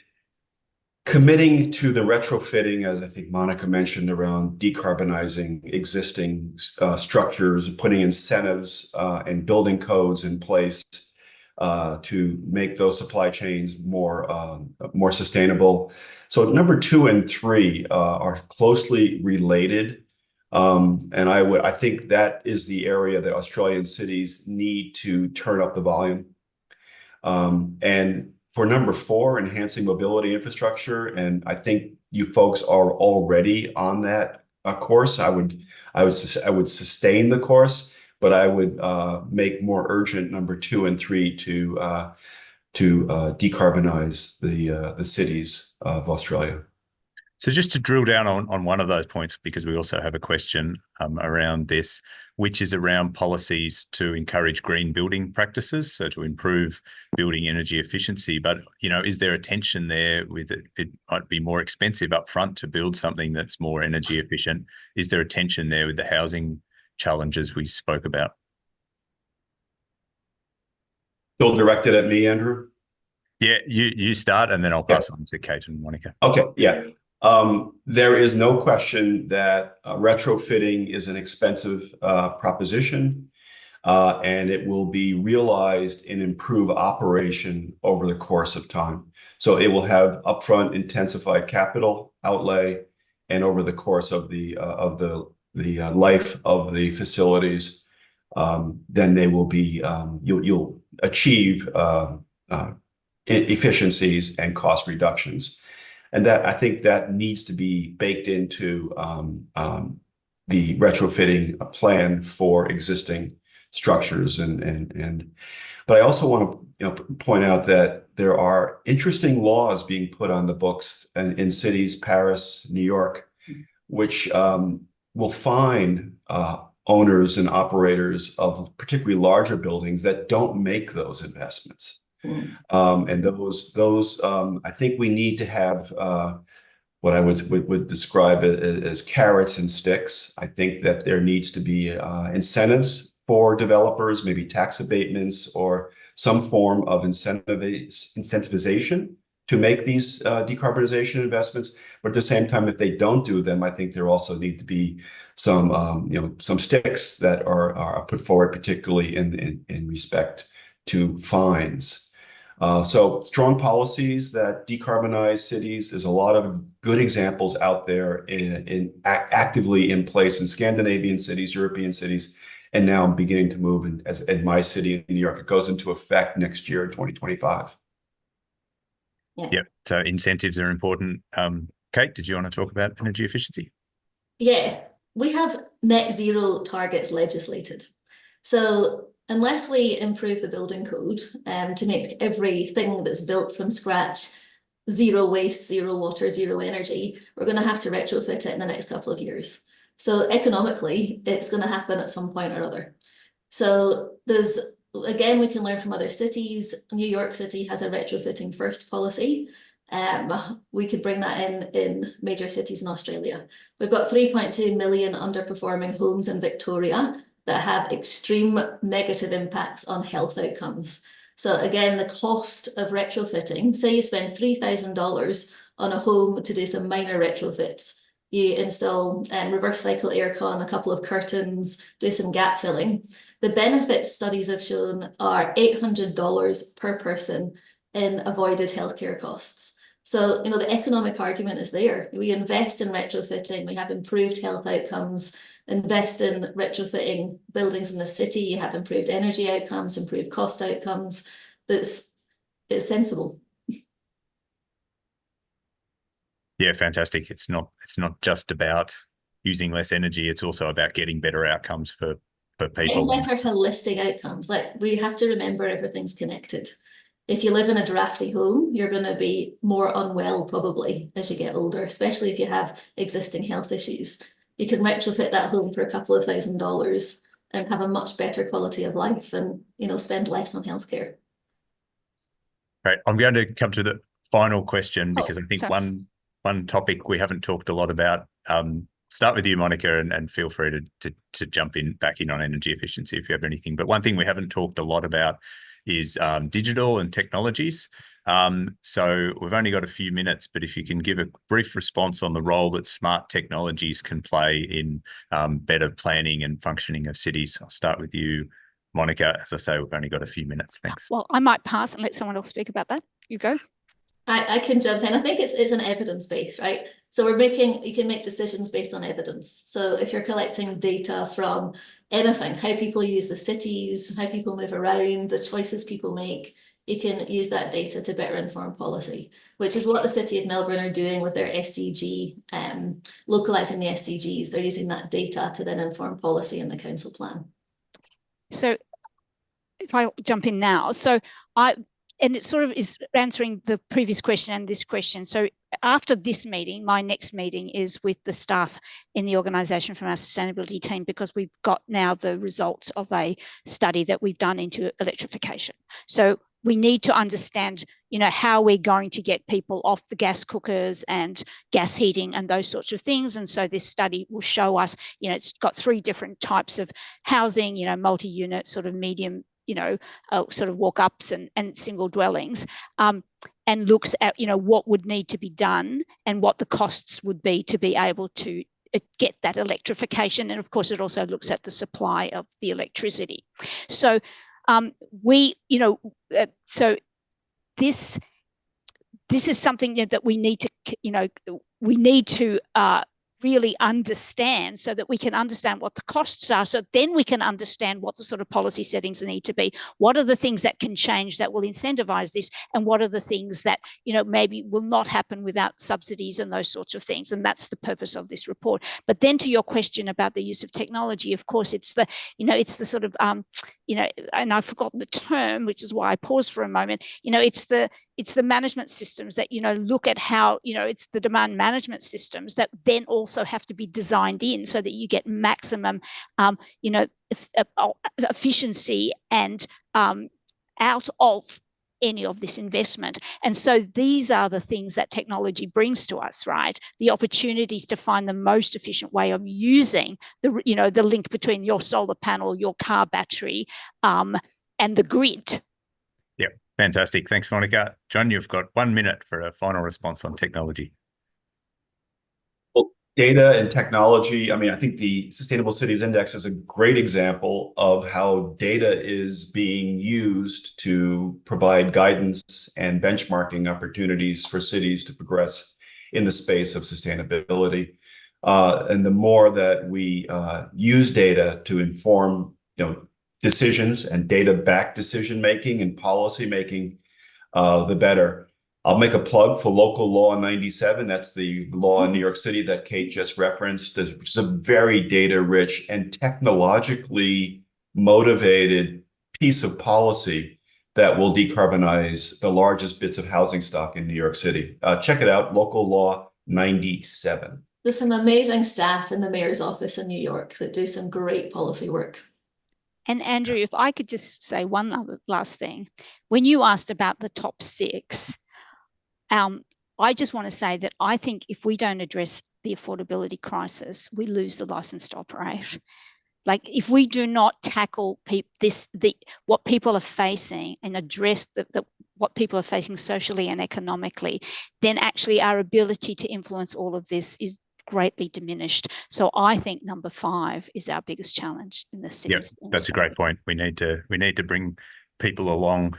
Speaker 2: committing to the retrofitting, as I think Monica mentioned, around decarbonizing existing structures, putting incentives and building codes in place to make those supply chains more sustainable. So number 2 and 3 are closely related, and I think that is the area that Australian cities need to turn up the volume. And for number 4, enhancing mobility infrastructure, and I think you folks are already on that course. I would sustain the course, but I would make more urgent number 2 and 3 to decarbonize the cities of Australia.
Speaker 1: So just to drill down on one of those points, because we also have a question around this, which is around policies to encourage green building practices, so to improve building energy efficiency. But, is there a tension there with it? It might be more expensive up front to build something that's more energy efficient. Is there a tension there with the housing challenges we spoke about?
Speaker 2: Still directed at me, Andrew?
Speaker 1: Yeah, you start, and then I'll pass on to Kate and Monica.
Speaker 2: Okay, yeah. There is no question that retrofitting is an expensive proposition, and it will be realized in improved operation over the course of time. So it will have upfront intensified capital outlay, and over the course of the life of the facilities, then they will be you'll achieve efficiencies and cost reductions. And that, I think, that needs to be baked into the retrofitting plan for existing structures. But I also want to point out that there are interesting laws being put on the books in cities, Paris, New York, which will fine owners and operators of particularly larger buildings that don't make those investments. And those I think we need to have what I would describe as carrots and sticks. I think that there needs to be incentives for developers, maybe tax abatements or some form of incentivization to make these decarbonization investments. But at the same time, if they don't do them, I think there also need to be some some sticks that are put forward, particularly in respect to fines. So strong policies that decarbonize cities. There's a lot of good examples out there actively in place in Scandinavian cities, European cities, and now beginning to move in my city in New York. It goes into effect next year, 2025.
Speaker 1: Yeah. So incentives are important. Kate, did you want to talk about energy efficiency?
Speaker 3: Yeah, we have net zero targets legislated. So unless we improve the building code to make everything that's built from scratch zero waste, zero water, zero energy, we're going to have to retrofit it in the next couple of years. So economically, it's going to happen at some point or other. So again, we can learn from other cities. New York City has a retrofitting first policy. We could bring that in major cities in Australia. We've got 3.2 million underperforming homes in Victoria that have extreme negative impacts on health outcomes. So again, the cost of retrofitting, say you spend $3,000 on a home to do some minor retrofits. You install reverse cycle aircon, a couple of curtains, do some gap filling. The benefits studies have shown are $800 per person in avoided healthcare costs. So, the economic argument is there. We invest in retrofitting, we have improved health outcomes, invest in retrofitting buildings in the city, you have improved energy outcomes, improved cost outcomes. It's sensible.
Speaker 1: Yeah, fantastic. It's not just about using less energy. It's also about getting better outcomes for people.
Speaker 3: Getting better holistic outcomes. Like, we have to remember everything's connected. If you live in a drafty home, you're going to be more unwell probably as you get older, especially if you have existing health issues. You can retrofit that home for a couple of $1,000s and have a much better quality of life and, you know, spend less on healthcare.
Speaker 1: Right. I'm going to come to the final question because I think one topic we haven't talked a lot about. Start with you, Monica, and feel free to jump back in on energy efficiency if you have anything. But one thing we haven't talked a lot about is digital and technologies. So we've only got a few minutes, but if you can give a brief response on the role that smart technologies can play in better planning and functioning of cities. I'll start with you, Monica. As I say, we've only got a few minutes. Thanks.
Speaker 4: Well, I might pass and let someone else speak about that. You go.
Speaker 3: I can jump in. I think it's an evidence base, right? So you can make decisions based on evidence. So if you're collecting data from anything, how people use the cities, how people move around, the choices people make, you can use that data to better inform policy, which is what the City of Melbourne are doing with their SDG, localising the SDGs. They're using that data to then inform policy in the council plan.
Speaker 4: So if I jump in now, and it sort of is answering the previous question and this question. So after this meeting, my next meeting is with the staff in the organisation from our sustainability team, because we've got now the results of a study that we've done into electrification. So we need to understand, you know, how we're going to get people off the gas cookers and gas heating and those sorts of things. And so this study will show us, you know, it's got 3 different types of housing, you know, multi-unit, sort of medium, you know, sort of walk-ups and single dwellings, and looks at, you know, what would need to be done and what the costs would be to be able to get that electrification. And of course, it also looks at the supply of the electricity. So so this is something that we need to, you know, really understand, so that we can understand what the costs are, so then we can understand what the sort of policy settings need to be. What are the things that can change that will incentivize this, and what are the things that, you know, maybe will not happen without subsidies and those sorts of things. And that's the purpose of this report. But then to your question about the use of technology, of course, it's the, you know, it's the sort of, you know, and I've forgotten the term, which is why I paused for a moment, you know, it's the management systems that, you know, look at how, you know, it's the demand management systems that then also have to be designed in so that you get maximum, you know, efficiency and out of any of this investment. And so these are the things that technology brings to us, right? The opportunities to find the most efficient way of using the, you know, the link between your solar panel, your car battery, and the grid.
Speaker 1: Yeah, fantastic. Thanks, Monica. John, you've got 1 minute for a final response on technology.
Speaker 2: Well, data and technology, I mean, I think the Sustainable Cities Index is a great example of how data is being used to provide guidance and benchmarking opportunities for cities to progress in the space of sustainability. And the more that we use data to inform, you know, decisions and data-backed decision-making and policy-making, the better. I'll make a plug for Local Law 97. That's the law in New York City that Kate just referenced, which is a very data-rich and technologically motivated piece of policy that will decarbonize the largest bits of housing stock in New York City. Check it out, Local Law 97.
Speaker 3: There's some amazing staff in the mayor's office in New York that do some great policy work.
Speaker 4: And Andrew, if I could just say one other last thing. When you asked about the top 6, I just want to say that I think if we don't address the affordability crisis, we lose the license to operate. Like, if we do not tackle what people are facing and address what people are facing socially and economically, then actually our ability to influence all of this is greatly diminished. So I think number 5 is our biggest challenge in the cities.
Speaker 1: Yeah, that's a great point. We need to bring people along.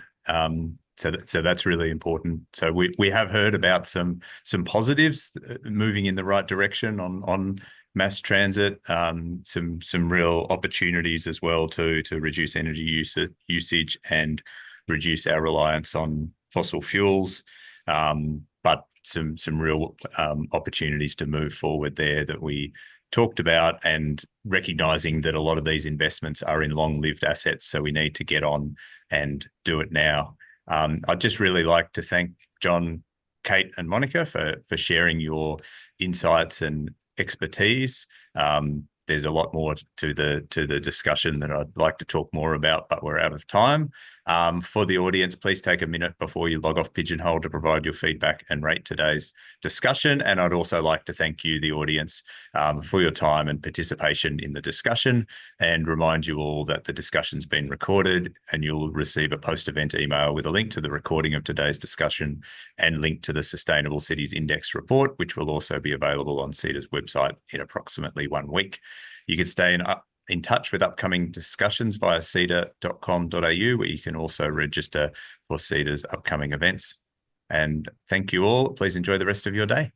Speaker 1: So that's really important. So we have heard about some positives moving in the right direction on mass transit, some real opportunities as well to reduce energy usage and reduce our reliance on fossil fuels, but some real opportunities to move forward there that we talked about, and recognizing that a lot of these investments are in long-lived assets, so we need to get on and do it now. I'd just really like to thank John, Kate, and Monica for sharing your insights and expertise. There's a lot more to the discussion that I'd like to talk more about, but we're out of time. For the audience, please take a minute before you log off Pigeonhole to provide your feedback and rate today's discussion. And I'd also like to thank you, the audience, for your time and participation in the discussion, and remind you all that the discussion's been recorded, and you'll receive a post-event email with a link to the recording of today's discussion and link to the Sustainable Cities Index report, which will also be available on CEDA's website in approximately 1 week. You can stay in touch with upcoming discussions via ceda.com.au, where you can also register for CEDA's upcoming events. And thank you all. Please enjoy the rest of your day.